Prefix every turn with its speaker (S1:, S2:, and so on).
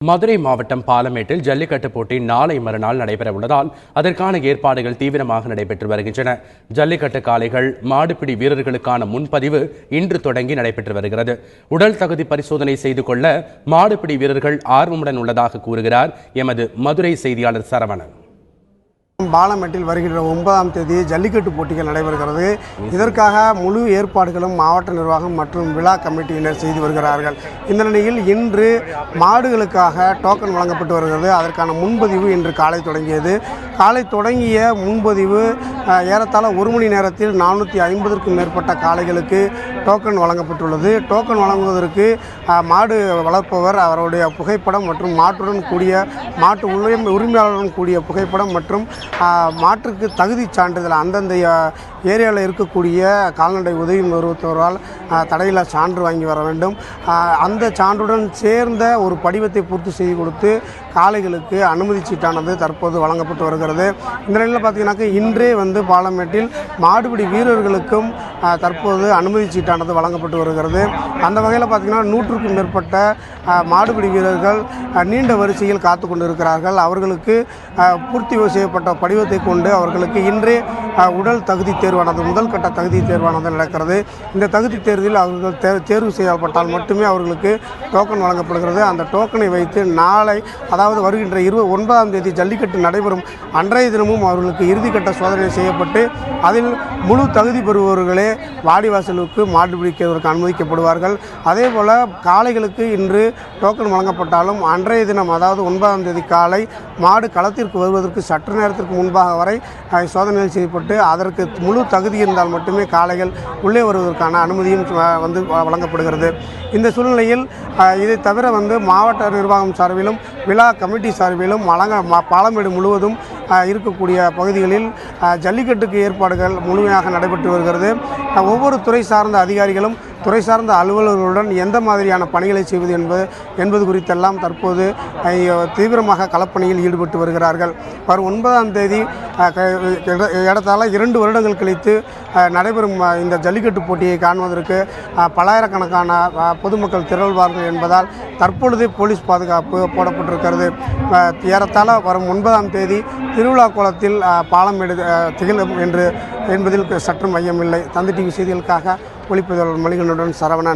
S1: மதுரை மாவட்டம் பாலமேட்டில் ஜல்லிக்கட்டு போட்டி நாளை மறுநாள் நடைபெற உள்ளதால் அதற்கான ஏற்பாடுகள் தீவிரமாக நடைபெற்று வருகின்றன. ஜல்லிக்கட்டு காளைகள், மாடுபிடி வீரர்களுக்கான முன்பதிவு இன்று தொடங்கி நடைபெற்று வருகிறது. உடல் தகுதி பரிசோதனை செய்து கொள்ள மாடுபிடி வீரர்கள் ஆர்வமுடன் உள்ளதாக கூறுகிறார் எமது மதுரை செய்தியாளர் சரவணன்.
S2: பாலமேட்டில் வருகின்ற 9ஆம் தேதி ஜல்லிக்கட்டு போட்டிகள் நடைபெறுகிறது. இதற்காக முழு ஏற்பாடுகளும் மாவட்ட நிர்வாகம் மற்றும் விழா கமிட்டியினர் செய்து வருகிறார்கள். இந்த நிலையில் இன்று மாடுகளுக்காக டோக்கன் வழங்கப்பட்டு வருகிறது. அதற்கான முன்பதிவு இன்று காலை தொடங்கியது. காலை தொடங்கிய முன்பதிவு ஏறத்தாழ 1 மணி நேரத்தில் 450க்கும் மேற்பட்ட காளைகளுக்கு டோக்கன் வழங்கப்பட்டுள்ளது. டோக்கன் வழங்குவதற்கு மாடு வளர்ப்பவர் அவருடைய புகைப்படம் மற்றும் மாட்டுடன் கூடிய மாட்டு உரிமையாளருடன் கூடிய புகைப்படம் மற்றும் மாற்றுக்கு தகுதி சான்றிதழ் அந்தந்த ஏரியாவில் இருக்கக்கூடிய கால்நடை உதவி மருத்துவரால் தடையில்லா சான்று வாங்கி வர வேண்டும். அந்த சான்றுடன் சேர்ந்த ஒரு படிவத்தை பூர்த்தி செய்து கொடுத்து காளைகளுக்கு அனுமதி சீட்டானது தற்போது வழங்கப்பட்டு வருகிறது. இந்த நிலையில் பார்த்தீங்கன்னாக்க இன்றே பாலமேட்டில் மாடுபிடி வீரர்களுக்கும் தற்போது அனுமதி சீட்டானது வழங்கப்பட்டு வருகிறது. அந்த வகையில் பார்த்தீங்கன்னா 100க்கும் மேற்பட்ட மாடுபிடி வீரர்கள் நீண்ட வரிசையில் காத்து கொண்டு இருக்கிறார்கள். அவர்களுக்கு பூர்த்தி செய்யப்பட்ட படிவத்தை கொண்டு அவர்களுக்கு இன்றே உடல் தகுதி தேர்வானது முதல் கட்ட தகுதி தேர்வானது நடக்கிறது. இந்த தகுதி தேர்வில் அவர்கள் தேர்வு செய்யப்பட்டால் மட்டுமே அவர்களுக்கு டோக்கன் வழங்கப்படுகிறது. அந்த டோக்கனை வைத்து நாளை, அதாவது வருகின்ற 29ஆம் தேதி ஜல்லிக்கட்டு நடைபெறும் அன்றைய தினமும் அவர்களுக்கு இறுதிக்கட்ட சோதனை செய்யப்பட்டு அதில் முழு தகுதி பெறுபவர்களே வாடிவாசலுக்கு மாடு பிடிக்கிறதற்கு அனுமதிக்கப்படுவார்கள். அதே போல் காளைகளுக்கு இன்று டோக்கன் வழங்கப்பட்டாலும் அன்றைய தினம், அதாவது 9ஆம் தேதி காலை மாடு களத்திற்கு வருவதற்கு சற்று நேரத்திற்கு முன்பாக வரை சோதனைகள் செய்யப்பட்டு அதற்கு முழு தகுதி இருந்தால் மட்டுமே காளைகள் உள்ளே வருவதற்கான அனுமதியும் வழங்கப்படுகிறது. இந்த சூழ்நிலையில் இதை தவிர மாவட்ட நிர்வாகம் சார்பிலும் விழா கமிட்டி சார்பிலும் பாலமேடு முழுவதும் இருக்கக்கூடிய பகுதிகளில் ஜல்லிக்கட்டுக்கு ஏற்பாடுகள் முழுமையாக நடைபெற்று வருகிறது. ஒவ்வொரு துறை சார்ந்த அதிகாரிகளும் துறை சார்ந்த அலுவலர்களுடன் எந்த மாதிரியான பணிகளை செய்வது என்பது குறித்தெல்லாம் தற்போது தீவிரமாக களப்பணியில் ஈடுபட்டு வருகிறார்கள். வரும் 9ஆம் தேதி ஏறத்தாழ 2 வருடங்கள் கழித்து நடைபெறும் இந்த ஜல்லிக்கட்டு போட்டியை காண்பதற்கு பல்லாயிரக்கணக்கான பொதுமக்கள் திரள்வார்கள் என்பதால் தற்பொழுதே போலீஸ் பாதுகாப்பு போடப்பட்டிருக்கிறது. ஏறத்தாழ வரும் 9ஆம் தேதி திருவிழா கோலத்தில் பாலமேடு திகழும் என்பதில் சற்றும் மையமில்லை. தந்தி டிவி செய்திகளுக்காக ஒளிப்பதிவாளர் மணிகண்டனுடன் சரவணன்.